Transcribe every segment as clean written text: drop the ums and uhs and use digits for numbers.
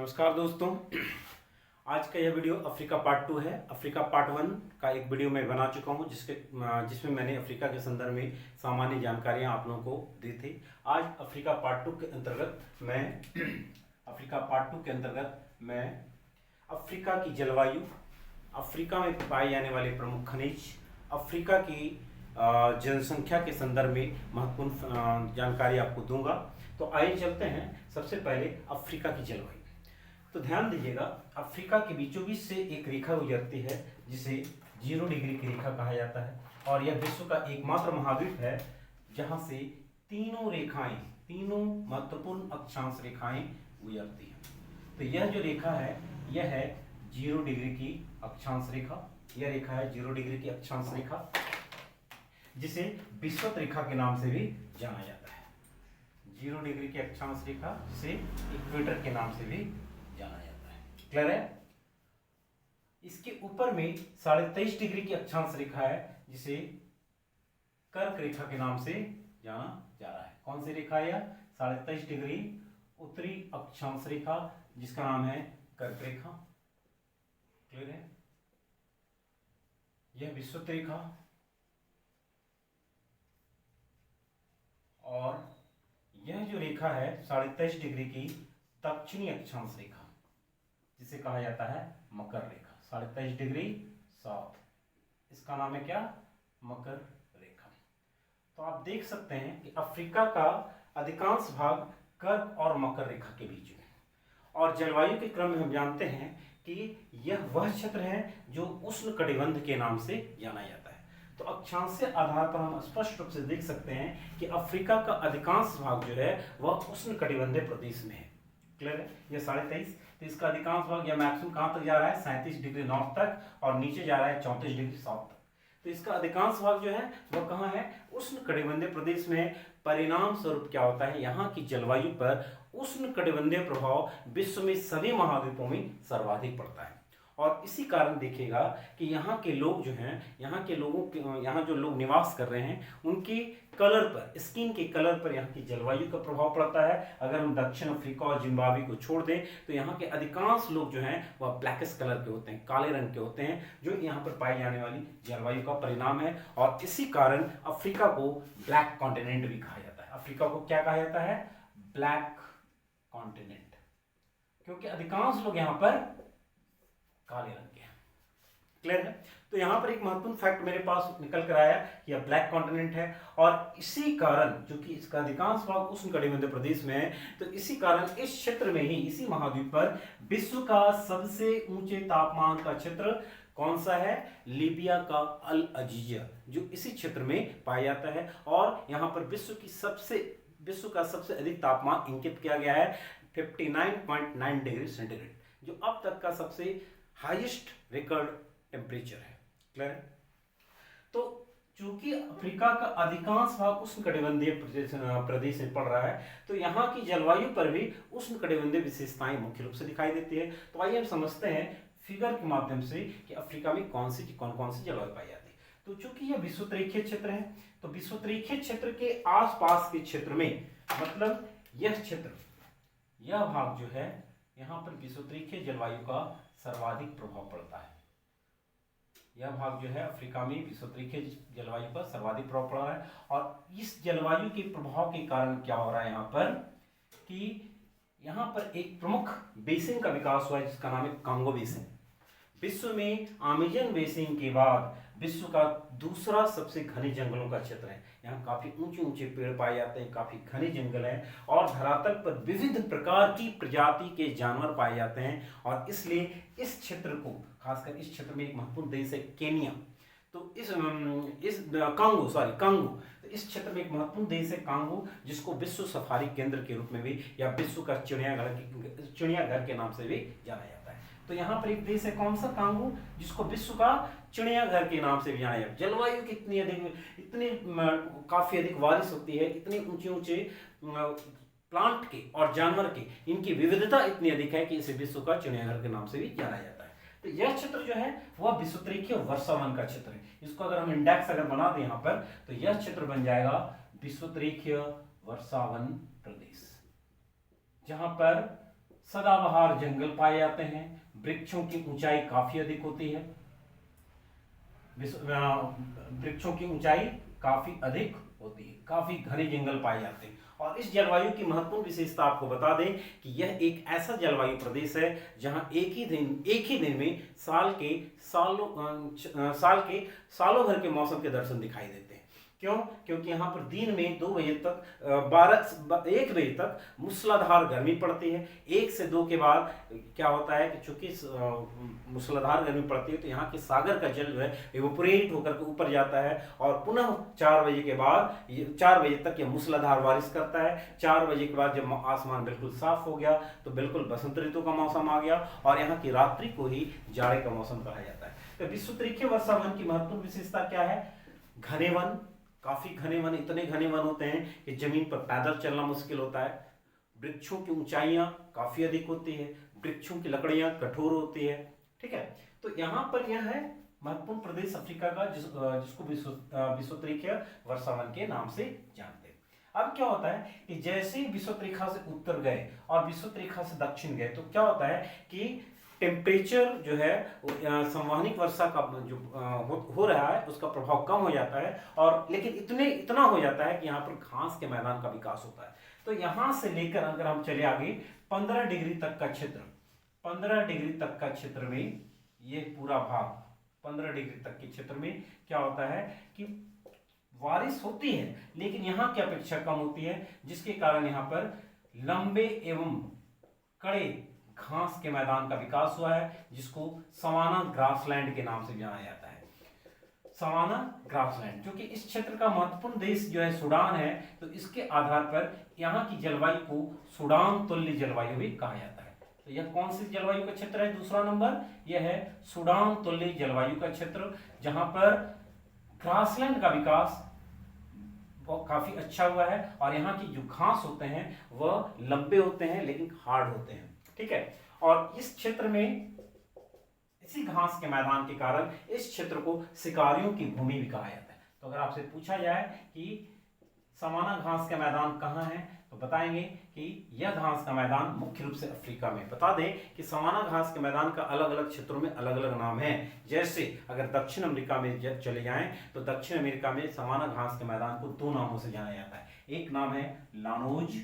नमस्कार दोस्तों। आज का यह वीडियो अफ्रीका पार्ट 2 है। अफ्रीका पार्ट 1 का एक वीडियो मैं बना चुका हूं जिसमें मैंने अफ्रीका के संदर्भ में सामान्य जानकारियां आप लोगों को दी थी। आज अफ्रीका पार्ट 2 के अंतर्गत मैं अफ्रीका की जलवायु, अफ्रीका में पाए जाने वाले प्रमुख खनिज, अफ्रीका की जनसंख्या के संदर्भ में महत्वपूर्ण जानकारी आपको दूंगा। तो आइए चलते हैं। सबसे पहले अफ्रीका की जलवायु। तो ध्यान दीजिएगा, अफ्रीका के बीचों बीच से एक रेखा गुजरती है जिसे 0 डिग्री की रेखा कहा जाता है, और यह विश्व का एकमात्र महाद्वीप है जहां से तीनों महत्वपूर्ण अक्षांश रेखाएं गुजरती हैं। तो यह जो रेखा है यह है 0 डिग्री की अक्षांश रेखा। यह रेखा है 0 डिग्री की अक्षांश रेखा, जिसे विषुवत रेखा के नाम से भी जाना जाता है। 0 डिग्री की अक्षांश रेखा जिसे इक्वेटर के नाम से भी जाना जाता है। क्लियर है? इसके ऊपर में 23.5 डिग्री की अक्षांश रेखा है जिसे कर्क रेखा के नाम से जाना जा रहा है। कौन सी रेखा है यह? 23.5 डिग्री उत्तरी अक्षांश रेखा, जिसका नाम है कर्क रेखा। क्लियर है? यह विषुवत रेखा, और यह जो रेखा है 23.5 डिग्री की दक्षिणी अक्षांश रेखा, जिसे कहा जाता है मकर रेखा। 23.5 डिग्री साउथ, इसका नाम है क्या? मकर रेखा। तो आप देख सकते हैं कि अफ्रीका का अधिकांश भाग कर्क और मकर रेखा के बीच में, और जलवायु के क्रम में हम जानते हैं कि यह वह क्षेत्र है जो उष्णकटिबंध के नाम से जाना जाता है। तो अक्षांशीय आधार पर हम स्पष्ट रूप से देख सकते हैं कि अफ्रीका का अधिकांश भाग जो है वह उष्णकटिबंधीय प्रदेश में है। क्लियर है? यह 23.5, तो इसका अधिकांश भाग या मैक्सिमम कहां तक जा रहा है? 37 डिग्री नॉर्थ तक, और नीचे जा रहा है 34 डिग्री साउथ तक। तो इसका अधिकांश भाग जो है वह कहां है? उष्णकटिबंधीय प्रदेश में है। परिणाम स्वरूप क्या होता है? यहाँ की जलवायु पर उष्णकटिबंधीय प्रभाव विश्व में सभी महाद्वीपों में सर्वाधिक पड़ता है, और इसी कारण देखिएगा कि यहाँ के लोग जो हैं, यहाँ जो लोग निवास कर रहे हैं, उनके कलर पर, स्किन के कलर पर यहाँ की जलवायु का प्रभाव पड़ता है। अगर हम दक्षिण अफ्रीका और जिम्बाब्वे को छोड़ दें तो यहाँ के अधिकांश लोग जो हैं वह ब्लैकिश कलर के होते हैं, काले रंग के होते हैं, जो यहाँ पर पाई जाने वाली जलवायु का परिणाम है। और इसी कारण अफ्रीका को ब्लैक कॉन्टिनेंट भी कहा जाता है। अफ्रीका को क्या कहा जाता है? ब्लैक कॉन्टिनेंट, क्योंकि अधिकांश लोग यहाँ पर काले रंग के हैं। क्लियर है? तो यहां पर एक महत्वपूर्ण फैक्ट मेरे पास निकल कर आया कि यह ब्लैक कॉन्टिनेंट है, और इसी कारण, चूंकि इसका अधिकांश भाग उष्णकटिबंधीय प्रदेश में है, तो इसी कारण इस क्षेत्र में ही, इसी महाद्वीप पर विश्व का सबसे ऊंचे तापमान का क्षेत्र कौन सा है? लीबिया का अल अजीजा, जो इसी क्षेत्र में पाया जाता है। और यहां पर विश्व का सबसे अधिक तापमान इंकित किया गया है 59.9 डिग्री सेंटीग्रेड, जो अब तक का सबसे हाईएस्ट रिकॉर्ड टेम्परेचर है। क्लियर है? तो चूंकि अफ्रीका का अधिकांश भाग उष्णकटिबंधीय प्रदेश में पड़ रहा है, तो यहाँ की जलवायु पर भी उष्णकटिबंधीय विशेषताएं मुख्य रूप से दिखाई देती है। तो आइए हम समझते हैं फिगर के माध्यम से कि अफ्रीका में कौन कौन सी जलवायु पाई जाती है। तो चूंकि यह विषुवतरेखीय क्षेत्र है, तो विषुवतरेखीय क्षेत्र के आसपास के क्षेत्र में, मतलब यह क्षेत्र, यह भाग जो है, यहाँ पर विषुवतरेखीय जलवायु का सर्वाधिक प्रभाव पड़ता है। यह भाग जो है अफ्रीका में विषुवतरेखीय जलवायु पर सर्वाधिक प्रभाव पड़ रहा है, और इस जलवायु के प्रभाव के कारण क्या हो रहा है यहाँ पर कि यहाँ पर एक प्रमुख बेसिन का विकास हुआ है, जिसका नाम है कांगो बेसिन। विश्व में अमेजन बेसिन के बाद विश्व का दूसरा सबसे घने जंगलों का क्षेत्र है। यहाँ काफी ऊंचे ऊंचे पेड़ पाए जाते हैं, काफी घने जंगल हैं, और धरातल पर विविध प्रकार की प्रजाति के जानवर पाए जाते हैं। और इसलिए इस क्षेत्र को, खासकर इस क्षेत्र में एक महत्वपूर्ण देश है केनिया, तो कांगो, तो इस क्षेत्र में एक महत्वपूर्ण देश है कांगो, जिसको विश्व सफारी केंद्र के रूप में भी, या विश्व का चिड़ियाघर के नाम से भी जाना जाता है। तो यहाँ पर एक देश है कौन सा? कांगो, जिसको विश्व का चिड़ियाघर के नाम से भी जाना जाता है। जलवायु कितनी काफी अधिक बारिश होती है, इतने ऊंचे ऊंचे प्लांट के और जानवर के, इनकी विविधता इतनी अधिक है कि इसे विश्व का चिड़ियाघर के नाम से भी जाना जाता है। तो यह क्षेत्र जो है वह विषुवतरेखीय वर्षावन का क्षेत्र है। इसको अगर हम इंडेक्स अगर बना दें यहाँ पर, तो यह क्षेत्र बन जाएगा विषुवतरेखीय वर्षावन प्रदेश, जहां पर सदाबहार जंगल पाए जाते हैं, वृक्षों की ऊंचाई काफी अधिक होती है, वृक्षों की ऊंचाई काफी अधिक होती है, काफी घने जंगल पाए जाते हैं। और इस जलवायु की महत्वपूर्ण विशेषता आपको बता दें कि यह एक ऐसा जलवायु प्रदेश है जहां एक ही दिन में साल के सालों भर के मौसम के दर्शन दिखाई देते हैं। क्यों? क्योंकि यहाँ पर दिन में 2 बजे तक 1 बजे तक मूसलाधार गर्मी पड़ती है। 1 से 2 के बाद क्या होता है कि चूंकि मूसलाधार गर्मी पड़ती है तो यहाँ के सागर का जल जो है इवेपोरेट होकर के ऊपर जाता है और पुनः 4 बजे के बाद 4 बजे तक यह मूसलाधार बारिश करता है। 4 बजे के बाद जब आसमान बिल्कुल साफ हो गया तो बिल्कुल बसंत ऋतु का मौसम आ गया और यहाँ की रात्रि को ही जाड़े का मौसम कहा जाता है। तो विश्वतरीखीय वर्षा वन की महत्वपूर्ण विशेषता क्या है? घने वन, काफी घने वन, इतने घने वन होते हैं कि जमीन पर पैदल चलना मुश्किल होता है। वृक्षों की ऊंचाइयां काफी अधिक होती है, वृक्षों की लकड़ियां कठोर होती है। ठीक है, तो यहाँ पर यह है महत्वपूर्ण प्रदेश अफ्रीका का जिसको विश्वतरीखीय वर्षा वन के नाम से जानते हैं। अब क्या होता है कि जैसे ही विश्वतरेखा से उत्तर गए और विश्वतरेखा से दक्षिण गए तो क्या होता है कि टेम्परेचर जो है संवहनिक वर्षा का जो हो रहा है उसका प्रभाव कम हो जाता है और लेकिन इतना हो जाता है कि यहाँ पर घास के मैदान का विकास होता है। तो यहाँ से लेकर अगर हम चले आगे 15 डिग्री तक का क्षेत्र, 15 डिग्री तक का क्षेत्र में ये पूरा भाग 15 डिग्री तक के क्षेत्र में क्या होता है कि बारिश होती है लेकिन यहाँ की अपेक्षा कम होती है, जिसके कारण यहाँ पर लंबे एवं कड़े घास के मैदान का विकास हुआ है जिसको सवाना ग्रासलैंड के नाम से जाना जाता है। सवाना ग्रासलैंड, क्योंकि इस क्षेत्र का महत्वपूर्ण देश जो है सूडान है तो इसके आधार पर यहाँ की जलवायु को सूडान तुल्य जलवायु भी कहा जाता है। तो यह कौन सी जलवायु का क्षेत्र है? दूसरा नंबर यह है सूडान तुल्य जलवायु का क्षेत्र, जहां पर ग्रासलैंड का विकास काफी अच्छा हुआ है और यहाँ की जो घास होते हैं वह लंबे होते हैं लेकिन हार्ड होते हैं। ठीक है, और इस क्षेत्र में इसी घास के मैदान के कारण इस क्षेत्र को शिकारियों की भूमि भी कहा जाता है। तो अगर आपसे पूछा जाए कि सवाना घास का मैदान कहाँ है तो बताएंगे कि यह घास का मैदान मुख्य रूप से अफ्रीका में। बता दें कि सवाना घास के मैदान का अलग अलग क्षेत्रों में अलग अलग नाम है। जैसे अगर दक्षिण अमेरिका में चले जाएं तो दक्षिण अमेरिका में सवाना घास के मैदान को 2 नामों से जाना जाता है। एक नाम है लानोज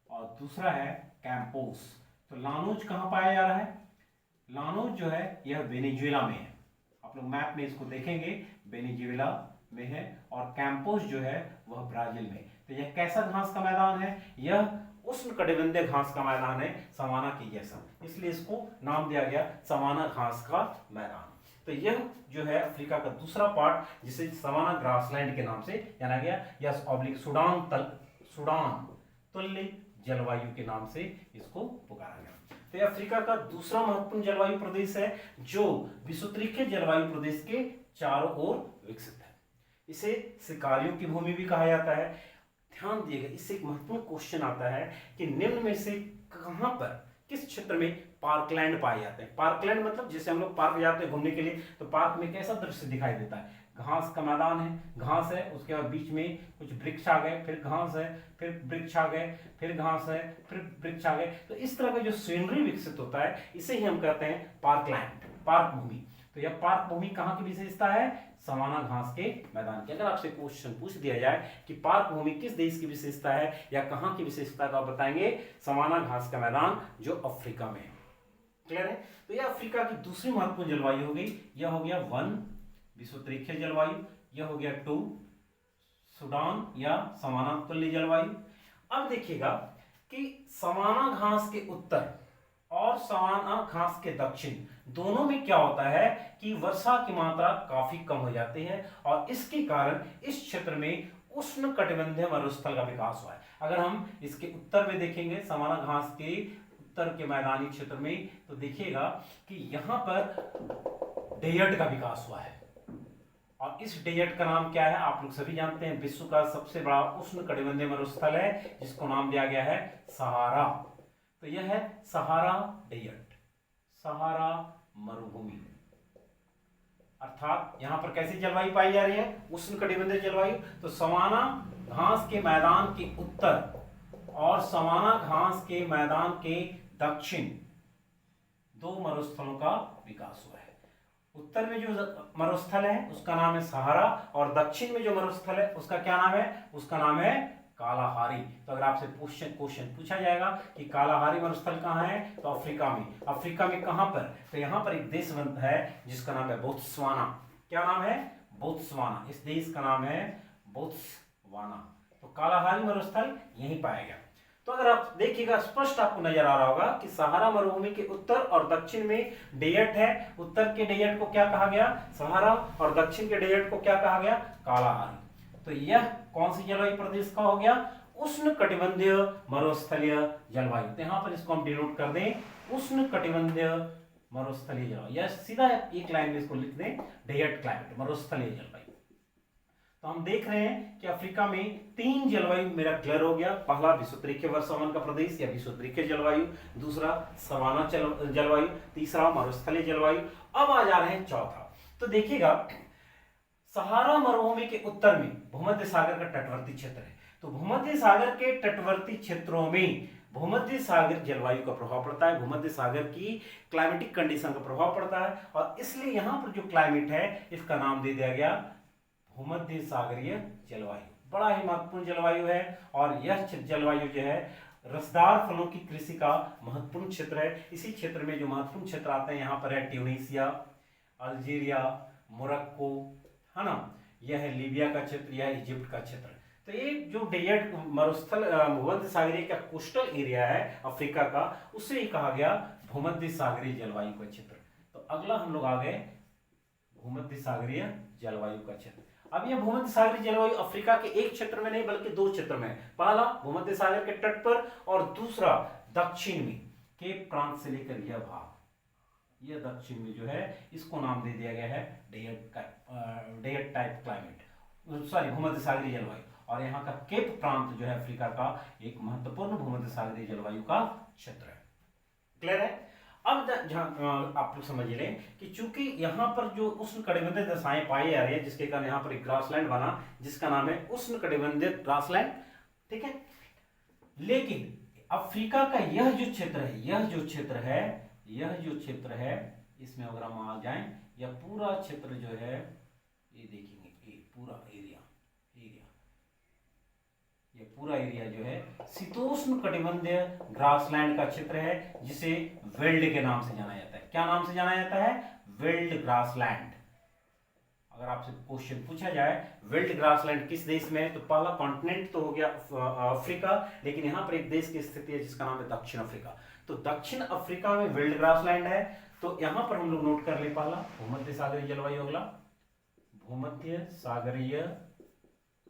और दूसरा है कैंपोस। तो लानोज कहाँ पाया जा रहा है? लानोज जो है यह वेनेजुएला में है। आप लोग मैप में इसको देखेंगे, वेनेजुएला में है, और कैंपोस जो है वह ब्राजील में। तो यह कैसा घास का मैदान है? यह उष्णकटिबंधीय घास का मैदान है सवाना के जैसा, इसलिए इसको नाम दिया गया सवाना घास का मैदान। तो यह जो है अफ्रीका का दूसरा पार्ट जिसे सवाना ग्रासलैंड के नाम से जाना गया या सूडान तुल्य जलवायु के नाम से इसको पुकारा गया। तो यह अफ्रीका का दूसरा महत्वपूर्ण जलवायु प्रदेश है जो विश्वतरीखीय जलवायु प्रदेश के चारों ओर विकसित है। इसे शिकारियों की भूमि भी कहा जाता है। ध्यान दिएगा, इससे एक महत्वपूर्ण क्वेश्चन आता है कि निम्न में से कहां पर, किस क्षेत्र में पार्कलैंड पाए जाते हैं? पार्कलैंड मतलब जैसे हम लोग पार्क जाते हैं घूमने के लिए तो पार्क में कैसा दृश्य दिखाई देता है? घास का मैदान है, घास है, उसके बाद बीच में कुछ वृक्ष आ गए, फिर घास है, फिर वृक्ष आ गए, फिर घास है, फिर वृक्ष आ गए। तो इस तरह का जो सीनरी विकसित होता है इसे ही हम कहते हैं पार्कलैंड, पार्क भूमि। तो यह पार्क भूमि कहाँ की विशेषता है? सवाना घास के मैदान की। अगर आपसे क्वेश्चन पूछ दिया जाए कि पार्क भूमि किस देश की विशेषता है या कहाँ की विशेषता का बताएंगे? सवाना घास का मैदान जो अफ्रीका में है। क्लियर है? तो यह अफ्रीका की दूसरी महत्वपूर्ण जलवायु हो गई। यह हो गया 1 विश्वतरीखीय जलवायु, यह हो गया 2 सूडान या सवाना तुल्य जलवायु। अब देखिएगा कि सवाना घास के उत्तर और सवाना घास के दक्षिण दोनों में क्या होता है कि वर्षा की मात्रा काफी कम हो जाती है और इसके कारण इस क्षेत्र में उष्णकटिबंधीय मरुस्थल का विकास हुआ है। अगर हम इसके उत्तर में देखेंगे सवाना घास के उत्तर के मैदानी क्षेत्र में तो देखिएगा कि यहां पर डेजर्ट का विकास हुआ है और इस डेजर्ट का नाम क्या है? आप लोग सभी जानते हैं, विश्व का सबसे बड़ा उष्णकटिबंधीय मरुस्थल है जिसको नाम दिया गया है सहारा। तो यह है सहारा डेजर्ट, सहारा मरुभूमि। अर्थात यहां पर कैसी जलवायु पाई जा रही है? उष्णकटिबंधीय जलवायु। तो सवाना घास के मैदान के उत्तर और सवाना घास के मैदान के दक्षिण दो मरुस्थलों का विकास हुआ है। उत्तर में जो मरुस्थल है उसका नाम है सहारा, और दक्षिण में जो मरुस्थल है उसका क्या नाम है, उसका नाम है कालाहारी। तो अगर आपसे क्वेश्चन पूछा जाएगा कि कालाहारी मरुस्थल कहाँ है, तो अफ्रीका में। अफ्रीका में कहाँ पर, तो यहाँ पर एक देश बनता है जिसका नाम है बोत्सवाना। क्या नाम है, बोत्सवाना। इस देश का नाम है बोत्सवाना। तो कालाहारी मरुस्थल यहीं पाया गया। तो अगर आप देखिएगा, स्पष्ट आपको नजर आ रहा होगा कि सहारा मरुभूमि के उत्तर और दक्षिण में डेजर्ट है। उत्तर के डेजर्ट को क्या कहा गया, सहारा, और दक्षिण के डेजर्ट को क्या कहा गया, कालाहारी। तो यह कौन सी जलवायु प्रदेश का हो गया, उष्ण कटिबंधीय मरुस्थलीय जलवायु। तो यहाँ पर इसको हम डिनोट कर दें, उष्ण कटिबंधीय मरुस्थलीय जलवायु, या सीधा एक लाइन में इसको लिख दें, डेजर्ट क्लाइमेट, मरुस्थलीय जलवायु। तो हम देख रहे हैं कि अफ्रीका में 3 जलवायु मेरा क्लियर हो गया। पहला विषुववृत्तीय वर्षावन का प्रदेश या विषुववृत्तीय जलवायु, दूसरा सवाना जलवायु, तीसरा मरुस्थलीय जलवायु। अब आ जा रहे हैं चौथा। तो देखिएगा, सहारा मरुभूमि के उत्तर में भूमध्य सागर का तटवर्ती क्षेत्र है। तो भूमध्य सागर के तटवर्ती क्षेत्रों में भूमध्य सागर जलवायु का प्रभाव पड़ता है, भूमध्य सागर की क्लाइमेटिक कंडीशन का प्रभाव पड़ता है, और इसलिए यहाँ पर जो क्लाइमेट है इसका नाम दे दिया गया भूमध्य सागरीय जलवायु। बड़ा ही महत्वपूर्ण जलवायु है, और यह जलवायु जो है रसदार फलों की कृषि का महत्वपूर्ण क्षेत्र है। इसी क्षेत्र में जो महत्वपूर्ण क्षेत्र आते हैं यहाँ पर है ट्यूनीसिया, अल्जीरिया, मोरक्को, है ना, यह है लीबिया का क्षेत्र, यह इजिप्ट का क्षेत्र। तो ये जो डेजर्ट मरुस्थल भूमध्य सागरीय का कोस्टल एरिया है अफ्रीका का, उसे ही कहा गया भूमध्य सागरीय जलवायु का क्षेत्र। तो अगला हम लोग आ गए भूमध्य सागरीय जलवायु का क्षेत्र। अब यह भूमध्य सागरीय जलवायु अफ्रीका के एक क्षेत्र में नहीं बल्कि 2 क्षेत्र में। पहला भूमध्य सागर के तट पर, और दूसरा दक्षिण में केप प्रांत से लेकर यह भाग, यह दक्षिण में जो है इसको नाम दे दिया गया है डेजर्ट टाइप क्लाइमेट, सॉरी भूमध्य सागरीय जलवायु। और यहाँ का केप प्रांत जो है अफ्रीका का एक महत्वपूर्ण भूमध्य सागरीय जलवायु का क्षेत्र है। क्लियर है। अब आप लोग समझ लें कि चूंकि यहाँ पर जो उष्ण कटिबंधीय दशाएं पाई जा रही है, जिसके कारण यहाँ पर एक ग्रासलैंड बना जिसका नाम है उष्ण कटिबंधीय ग्रासलैंड, ठीक है। लेकिन अफ्रीका का यह जो क्षेत्र है, इसमें अगर हम आ जाएं, यह पूरा क्षेत्र जो है, ये देखेंगे ये पूरा एरिया जो है शीतोष्ण कटिबंधीय ग्रासलैंड का क्षेत्र है, जिसे वेल्ड के नाम से जाना जाता है। क्या नाम से जाना जाता है, वेल्ड ग्रासलैंड। अगर आपसे क्वेश्चन पूछा जाए वेल्ड ग्रासलैंड किस देश में है, तो पहला कॉन्टिनेंट तो हो गया अफ्रीका, लेकिन यहाँ पर एक देश की स्थिति है जिसका नाम है दक्षिण अफ्रीका। तो दक्षिण अफ्रीका में वेल्ड ग्रासलैंड है। तो यहाँ पर हम लोग नोट कर ले, पहला भूमध्य सागरीय जलवायु, अगला भूमध्य सागरीय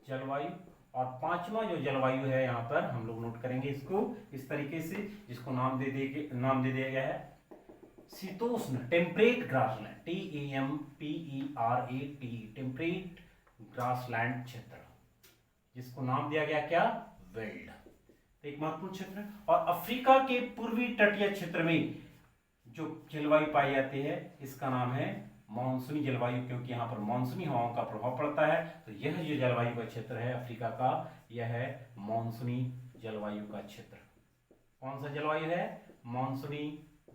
जलवायु, और पांचवा जो जलवायु है यहाँ पर हम लोग नोट करेंगे इसको इस तरीके से, जिसको नाम दे दिया गया है शीतोष्ण temperate grassland, TEMPERAT, temperate grassland क्षेत्र, जिसको नाम दिया गया क्या, वेल्ड। एक महत्वपूर्ण क्षेत्र है। और अफ्रीका के पूर्वी तटीय क्षेत्र में जो जलवायु पाई जाती है इसका नाम है मानसूनी जलवायु, क्योंकि यहाँ पर मानसूनी हवाओं का प्रभाव पड़ता है। तो यह जो जलवायु का क्षेत्र है अफ्रीका का, यह है मानसूनी जलवायु का क्षेत्र। कौन सा जलवायु है, मानसूनी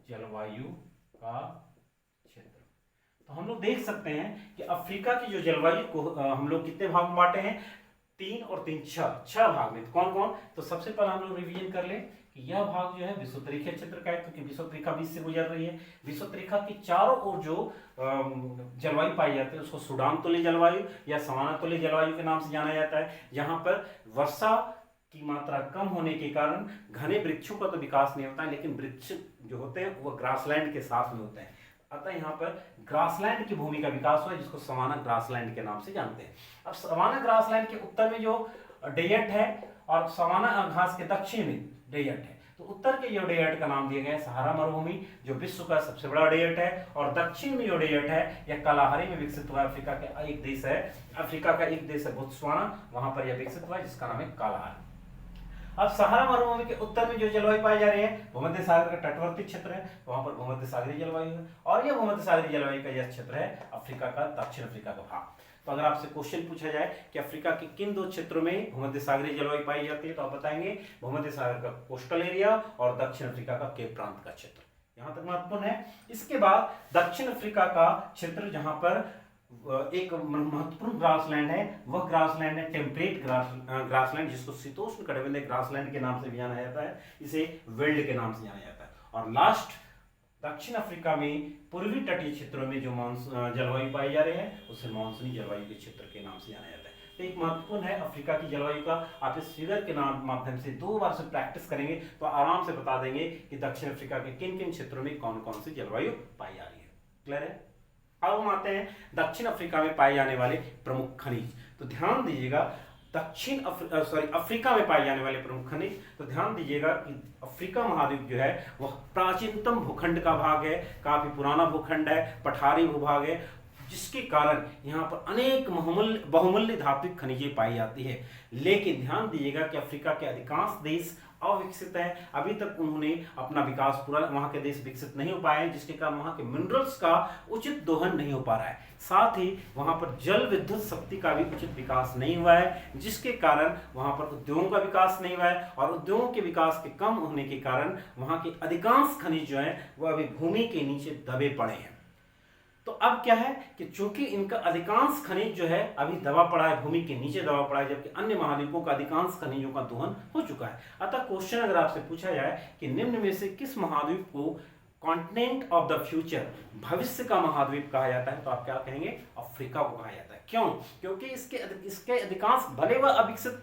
जलवायु का क्षेत्र। तो हम लोग देख सकते हैं कि अफ्रीका की जो जलवायु को हम लोग कितने भाग में बांटे हैं, 3 और 3 6 भाग में। कौन कौन, तो सबसे पहले हम लोग रिवीजन कर ले कि यह भाग जो है विषुववृत्तीय क्षेत्र का है, क्योंकि विषुववृत्तीय बीच से गुजर रही है। विषुववृत्तीय की चारों ओर जो जलवायु पाई जाती है उसको सूडान तुल्य जलवायु या सवाना तुल्य जलवायु के नाम से जाना जाता है, जहां पर वर्षा की मात्रा कम होने के कारण घने वृक्षों का तो विकास नहीं होता है, लेकिन वृक्ष जो होते हैं वो ग्रासलैंड के साथ में होते हैं। अतः यहाँ पर ग्रासलैंड की भूमि का विकास हुआ, जिसको सवाना ग्रासलैंड के नाम से जानते हैं। अब सवाना ग्रासलैंड के उत्तर में जो डेजर्ट है और सवाना घास के दक्षिण में डेजर्ट है। तो उत्तर के जो डेजर्ट का नाम दिया गया है सहारा मरुभूमि, जो विश्व का सबसे बड़ा डेजर्ट है, और दक्षिण में जो डेजर्ट है यह कालाहारी में विकसित हुआ है। अफ्रीका का एक देश है बोत्सवाना, वहां पर यह विकसित हुआ है जिसका नाम है कालाहारी। अब सहारा मरुभूमि के उत्तर में जो जलवायु पाई जा रही है भूमध्य सागर का तटवर्ती क्षेत्र है, वहां पर भूमध्य सागरीय जलवायु है, और यह भूमध्य सागरीय जलवायु का यह क्षेत्र है अफ्रीका का, दक्षिण अफ्रीका का भाग। तो अगर आपसे क्वेश्चन पूछा जाए कि अफ्रीका के किन दो क्षेत्रों में भूमध्य सागरीय जलवायु पाई जाती है, तो आप बताएंगे भूमध्य सागर का कोस्टल एरिया और दक्षिण अफ्रीका का केप प्रांत का क्षेत्र। यहां तक महत्वपूर्ण है। इसके बाद दक्षिण अफ्रीका का क्षेत्र जहां पर एक महत्वपूर्ण ग्रासलैंड है, वह ग्रासलैंड है टेम्परेट ग्रासलैंड, जिसको शीतोष्ण कटिबंधीय ग्रासलैंड के नाम से भी जाना जाता है, इसे वेल्ड के नाम से जाना जाता है। और लास्ट दक्षिण अफ्रीका में पूर्वी तटीय क्षेत्रों में जो जलवायु पाई जा रही है उसे मानसूनी जलवायु के क्षेत्र के नाम से जाना जाता है। तो एक महत्वपूर्ण है अफ्रीका की जलवायु का। आप इस फिगर के माध्यम से 2 बार से प्रैक्टिस करेंगे तो आराम से बता देंगे कि दक्षिण अफ्रीका के किन किन क्षेत्रों में कौन कौन सी जलवायु पाई जा रही है। क्लियर है। अब हम आते हैं दक्षिण अफ्रीका में पाए जाने वाले प्रमुख खनिज। तो ध्यान दीजिएगा अफ्रीका में पाए जाने वाले प्रमुख खनिज। तो ध्यान दीजिएगा कि अफ्रीका महाद्वीप जो है वह प्राचीनतम भूखंड का भाग है, काफी पुराना भूखंड है, पठारी भूभाग है, जिसके कारण यहाँ पर अनेक बहुमूल्य धात्विक खनिजें पाई जाती है। लेकिन ध्यान दीजिएगा कि अफ्रीका के अधिकांश देश अविकसित है, अभी तक उन्होंने अपना विकास पूरा, वहां के देश विकसित नहीं हो पाए, जिसके कारण वहां के मिनरल्स का उचित दोहन नहीं हो पा रहा है। साथ ही वहां पर जल विद्युत शक्ति का भी उचित विकास नहीं हुआ है, जिसके कारण वहां पर उद्योगों का विकास नहीं हुआ है, और उद्योगों के विकास के कम होने के कारण वहां के अधिकांश खनिज जो है वह अभी भूमि के नीचे दबे पड़े हैं। तो अब क्या है कि चूंकि इनका अधिकांश खनिज जो है अभी दबा पड़ा है, भूमि के नीचे दबा पड़ा है, जबकि अन्य महाद्वीपों का अधिकांश खनिजों का दोहन हो चुका है। अतः क्वेश्चन अगर आपसे पूछा जाए कि निम्न में से किस महाद्वीप को कॉन्टिनेंट ऑफ द फ्यूचर, भविष्य का महाद्वीप कहा जाता है, तो आप क्या कहेंगे? अफ्रीका को कहा जाता है। क्यों? क्योंकि इसके अधिकांश, भले वह अविकसित,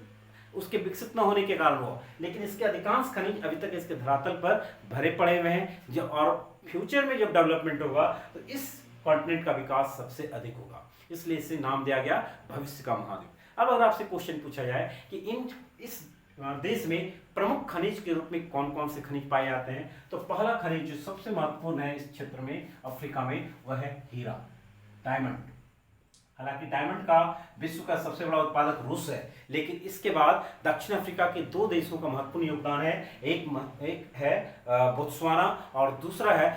उसके विकसित न होने के कारण हो, लेकिन इसके अधिकांश खनिज अभी तक इसके धरातल पर भरे पड़े हुए हैं, और फ्यूचर में जब डेवलपमेंट होगा तो इस कॉन्टिनेंट का विकास सबसे अधिक होगा, इसलिए इसे नाम दिया गया भविष्य का महाद्वीप। अब अगर आपसे क्वेश्चन पूछा जाए कि इस देश में प्रमुख खनिज के रूप में कौन कौन से खनिज पाए जाते हैं, तो पहला खनिज जो सबसे महत्वपूर्ण है इस क्षेत्र में, अफ्रीका में, वह है हीरा, डायमंड। हालांकि डायमंड का विश्व का सबसे बड़ा उत्पादक रूस है, लेकिन इसके बाद दक्षिण अफ्रीका के 2 देशों का महत्वपूर्ण योगदान है, एक है बोत्सवाना और दूसरा है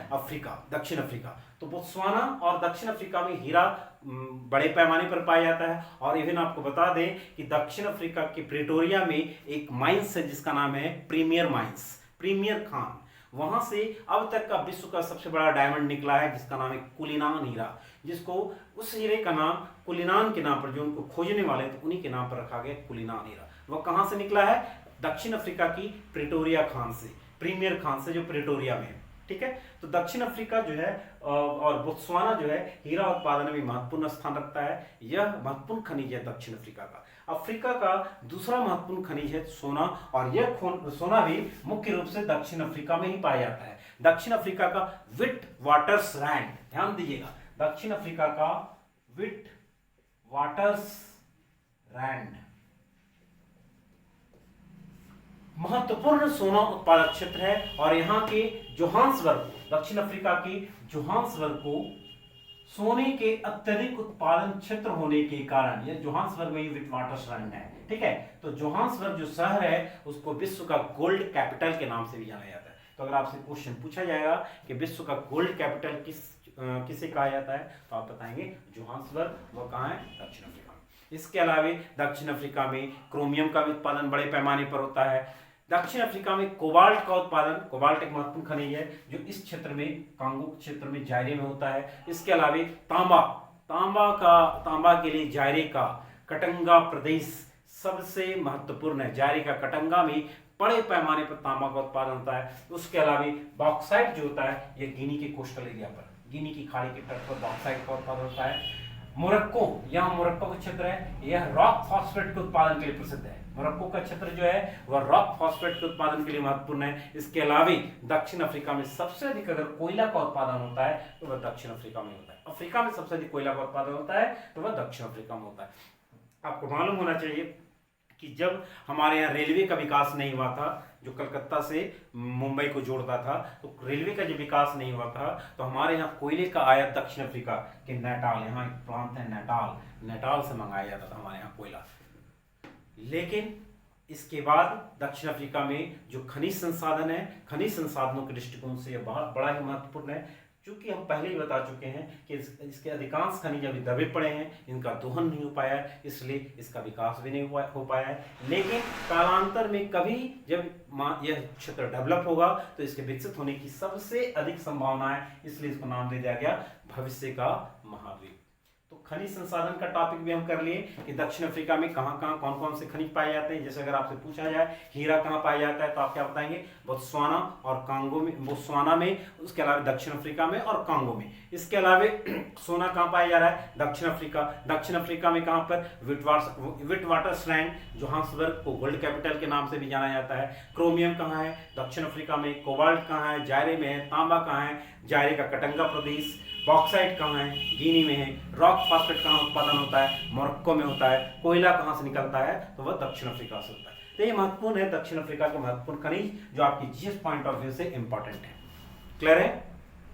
दक्षिण अफ्रीका। तो बोत्सवाना और दक्षिण अफ्रीका में हीरा बड़े पैमाने पर पाया जाता है। और इवन आपको बता दें कि दक्षिण अफ्रीका के प्रिटोरिया में एक माइंस है जिसका नाम है प्रीमियर माइंस, प्रीमियर खान। वहां से अब तक का विश्व का सबसे बड़ा डायमंड निकला है जिसका नाम है कुलिनान हीरा, जिसको उस हीरे का नाम कुलिनान के नाम पर, जो उनको खोजने वाले थे उन्हीं के नाम पर रखा गया कुलिनान हीरा। वह कहां से निकला है? दक्षिण अफ्रीका की प्रिटोरिया खान से, प्रीमियर खान से, जो प्रिटोरिया में है। ठीक है। तो दक्षिण अफ्रीका जो है और बोत्सवाना जो है हीरा उत्पादन में महत्वपूर्ण स्थान रखता है। यह महत्वपूर्ण खनिज है दक्षिण अफ्रीका का। अफ्रीका का दूसरा महत्वपूर्ण खनिज है सोना, और यह सोना भी मुख्य रूप से दक्षिण अफ्रीका में ही पाया जाता है। दक्षिण अफ्रीका का विट वाटर्स रैंड, ध्यान दीजिएगा, दक्षिण अफ्रीका का विट वाटर्स रैंड महत्वपूर्ण सोना उत्पादक क्षेत्र है। और यहाँ के जोहान्सबर्ग, दक्षिण अफ्रीका के जोहान्सबर्ग को सोने के अत्यधिक उत्पादन क्षेत्र होने के कारण, यह जोहान्सबर्ग में ही विटवाटरलैंड है। ठीक है। तो जोहान्सबर्ग जो शहर है उसको विश्व का गोल्ड कैपिटल के नाम से भी जाना जाता है। तो अगर आपसे क्वेश्चन पूछा जाएगा कि विश्व का गोल्ड कैपिटल किसे कहा जाता है, तो आप बताएंगे जोहान्सबर्ग। वो कहाँ है? दक्षिण अफ्रीका में। इसके अलावा दक्षिण अफ्रीका में क्रोमियम का भी उत्पादन बड़े पैमाने पर होता है। दक्षिण अफ्रीका में कोबाल्ट का उत्पादन, कोबाल्ट एक महत्वपूर्ण खनिज है जो इस क्षेत्र में, कांगो क्षेत्र में, जायरे में होता है। इसके अलावा तांबा के लिए जायरे का कटंगा प्रदेश सबसे महत्वपूर्ण है। जायरे का कटंगा में बड़े पैमाने पर तांबा का उत्पादन होता है। उसके अलावा बॉक्साइट जो होता है यह गिनी के कोस्टल एरिया पर, गिनी की खाड़ी के तट पर बॉक्साइट का उत्पादन होता है। मोरक्को, यह मोरक्को का क्षेत्र है, यह रॉक फॉस्फेट के उत्पादन के लिए प्रसिद्ध है। मोरक्को का क्षेत्र जो है वह रॉक फॉस्फेट के उत्पादन के लिए महत्वपूर्ण है। इसके अलावा दक्षिण अफ्रीका में सबसे अधिक अगर कोयला का उत्पादन होता है तो वह दक्षिण अफ्रीका में होता है। अफ्रीका में सबसे अधिक कोयला का उत्पादन होता है तो वह दक्षिण अफ्रीका में होता है। आपको मालूम होना चाहिए कि जब हमारे यहाँ रेलवे का विकास नहीं हुआ था, जो कलकत्ता से मुंबई को जोड़ता था, तो रेलवे का जब विकास नहीं हुआ था तो हमारे यहाँ कोयले का आयात दक्षिण अफ्रीका के नैटाल, यहाँ एक प्रांत है नैटाल से मंगाया जाता था हमारे यहाँ कोयला। लेकिन इसके बाद दक्षिण अफ्रीका में जो खनिज संसाधन है, खनिज संसाधनों के दृष्टिकोण से यह बहुत बड़ा ही महत्वपूर्ण है। चूंकि हम पहले ही बता चुके हैं कि इसके अधिकांश खनिज अभी दबे पड़े हैं, इनका दोहन नहीं हो पाया है, इसलिए इसका विकास भी नहीं हो पाया है। लेकिन कालांतर में कभी जब यह क्षेत्र डेवलप होगा तो इसके विकसित होने की सबसे अधिक संभावना है, इसलिए इसको नाम दे दिया गया भविष्य का महाद्वीप। तो खनिज संसाधन का टॉपिक भी हम कर लिए कि दक्षिण अफ्रीका में कहाँ कहाँ कौन कौन से खनिज पाए जाते हैं। जैसे अगर आपसे पूछा जाए हीरा कहाँ पाया जाता है तो आप क्या बताएंगे, बोत्सवाना और कांगो में, बोत्सवाना में, उसके अलावा दक्षिण अफ्रीका में और कांगो में। इसके अलावा सोना कहाँ पाया जा रहा है, दक्षिण अफ्रीका। दक्षिण अफ्रीका में कहाँ पर, विटवाटरस्लैंड, जोहान्सबर्ग को गोल्ड कैपिटल के नाम से भी जाना जाता है। क्रोमियम कहाँ है, दक्षिण अफ्रीका में। कोबाल्ट कहाँ है, जायरे में है। तांबा कहाँ है, जायरे का कटंगा प्रदेश। बॉक्साइट कहाँ है, गिनी में है। रॉक फास्फेट कहाँ उत्पादन होता है, मोरक्को में होता है। कोयला कहाँ से निकलता है, तो वह दक्षिण अफ्रीका से होता है। तो ये महत्वपूर्ण है, दक्षिण अफ्रीका के महत्वपूर्ण खनिज जो आपकी जीएस पॉइंट ऑफ व्यू से इंपॉर्टेंट है। क्लियर है।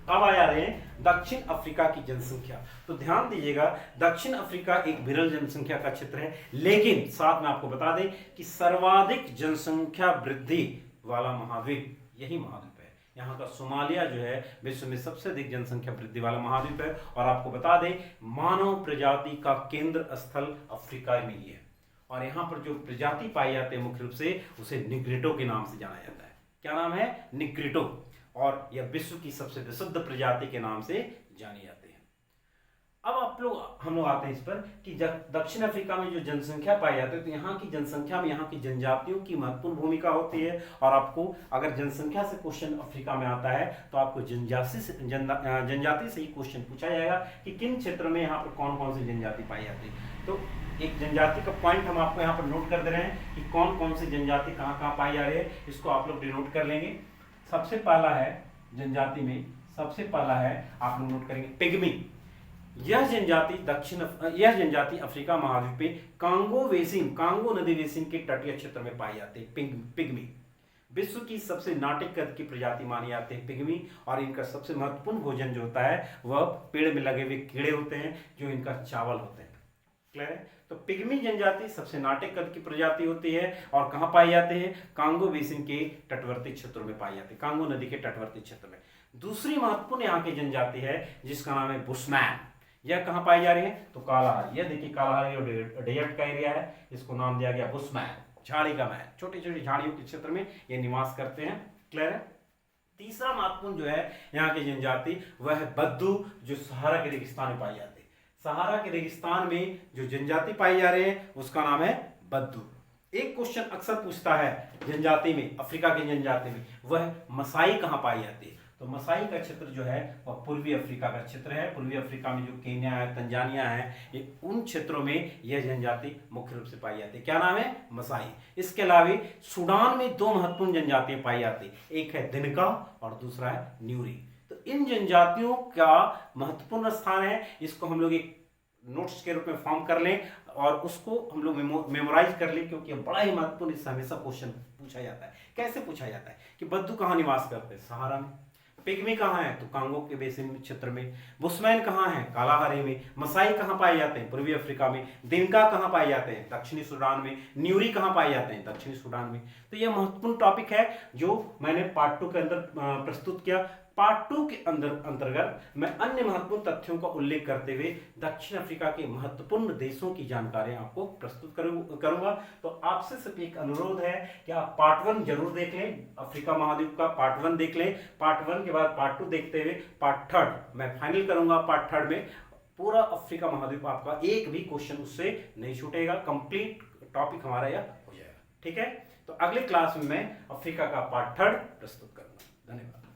अब आ जा रहे हैं दक्षिण अफ्रीका की जनसंख्या। तो ध्यान दीजिएगा, दक्षिण अफ्रीका एक विरल जनसंख्या का क्षेत्र है, लेकिन साथ में आपको बता दें कि सर्वाधिक जनसंख्या वृद्धि वाला महाद्वीप यही महाद्वीप है। यहाँ का सोमालिया जो है विश्व में सबसे अधिक जनसंख्या वृद्धि वाला महाद्वीप है। और आपको बता दें, मानव प्रजाति का केंद्र स्थल अफ्रीका में ही है। और यहाँ पर जो प्रजाति पाई जाती है मुख्य रूप से उसे निग्रिटो के नाम से जाना जाता है। क्या नाम है, निग्रिटो। और यह विश्व की सबसे विशुद्ध प्रजाति के नाम से जानी जाती है। अब हम लोग आते हैं इस पर कि दक्षिण अफ्रीका में जो जनसंख्या पाई जाती है, तो यहाँ की जनसंख्या में यहाँ की जनजातियों की महत्वपूर्ण भूमिका होती है। और आपको अगर जनसंख्या से क्वेश्चन अफ्रीका में आता है तो आपको जनजाति से ही क्वेश्चन पूछा जाएगा कि किन क्षेत्र में यहाँ पर कौन कौन सी जनजाति पाई जाती है। तो एक जनजाति का पॉइंट हम आपको यहाँ पर नोट कर दे रहे हैं कि कौन कौन सी जनजाति कहाँ कहाँ पाई जा रही है, इसको आप लोग डिनोट कर लेंगे। सबसे पहला है जनजाति में, सबसे पहला है आप लोग नोट करेंगे पिग्मी। यह जनजाति अफ्रीका महाद्वीप पे कांगो नदी बेसिन के तटीय क्षेत्र में पाई जाती है। पिग्मी विश्व की सबसे नाटिक कद की प्रजाति मानी जाती है पिग्मी। और इनका सबसे महत्वपूर्ण भोजन जो होता है वह पेड़ में लगे हुए कीड़े होते हैं जो इनका चावल होते हैं। क्लियर है। तो पिग्मी जनजाति सबसे नाटिक कद की प्रजाति होती है और कहाँ पाई जाते हैं, कांगो बेसिन के तटवर्ती क्षेत्रों में पाई जाती है, कांगो नदी के तटवर्ती क्षेत्र में। दूसरी महत्वपूर्ण यहाँ की जनजाति है जिसका नाम है बुशमैन। यह कहाँ पाई जा रही है, तो कालाहारी। यह देखिए कालाहारी डेजर्ट का एरिया है, इसको नाम दिया गया बुशमैन, झाड़ी का मैन। छोटी छोटी झाड़ियों के क्षेत्र में ये निवास करते हैं। क्लियर है। तीसरा महत्वपूर्ण जो है यहाँ की जनजाति वह है बद्दू, जो सहारा के रेगिस्तान में पाई जाती है। सहारा के रेगिस्तान में जो जनजाति पाई जा रही है उसका नाम है बद्दू। एक क्वेश्चन अक्सर पूछता है जनजाति में, अफ्रीका की जनजाति में, वह मसाई कहाँ पाई जाती है। तो मसाई का क्षेत्र जो है वह पूर्वी अफ्रीका का क्षेत्र है। पूर्वी अफ्रीका में जो केन्या है, तंजानिया है, ये उन क्षेत्रों में यह जनजाति मुख्य रूप से पाई जाती है। क्या नाम है, मसाई। इसके अलावा सूडान में दो महत्वपूर्ण जनजातियां पाई जाती है, एक है दिनका और दूसरा है न्यूरी। तो इन जनजातियों का महत्वपूर्ण स्थान है, इसको हम लोग एक नोट्स के रूप में फॉर्म कर लें और उसको हम लोग मेमोराइज कर लें, क्योंकि बड़ा ही महत्वपूर्ण, इससे हमेशा क्वेश्चन पूछा जाता है। कैसे पूछा जाता है कि बद्दू कहाँ निवास करते हैं, सहारा में। पिग्मी कहाँ है, तो कांगो के बेसिन क्षेत्र में। बुशमैन कहाँ है, कालाहारी में। मसाई कहाँ पाए जाते हैं, पूर्वी अफ्रीका में। दिनका कहाँ पाए जाते हैं, दक्षिणी सूडान में। न्यूरी कहाँ पाए जाते हैं, दक्षिणी सूडान में। तो यह महत्वपूर्ण टॉपिक है जो मैंने पार्ट 2 के अंदर प्रस्तुत किया। पार्ट 2 के अंतर्गत मैं अन्य महत्वपूर्ण तथ्यों का उल्लेख करते हुए दक्षिण अफ्रीका के महत्वपूर्ण देशों की जानकारी आपको प्रस्तुत करूंगा। तो आपसे सिर्फ एक अनुरोध है कि आप पार्ट 1 जरूर देख लें, अफ्रीका महाद्वीप का पार्ट 1 देख लें। पार्ट 1 के बाद पार्ट 2 देखते हुए पार्ट 3 मैं फाइनल करूंगा। पार्ट 3 में पूरा अफ्रीका महाद्वीप आपका एक भी क्वेश्चन उससे नहीं छूटेगा, कंप्लीट टॉपिक हमारा यह हो जाएगा। ठीक है। तो अगले क्लास में मैं अफ्रीका का पार्ट 3 प्रस्तुत करूंगा। धन्यवाद।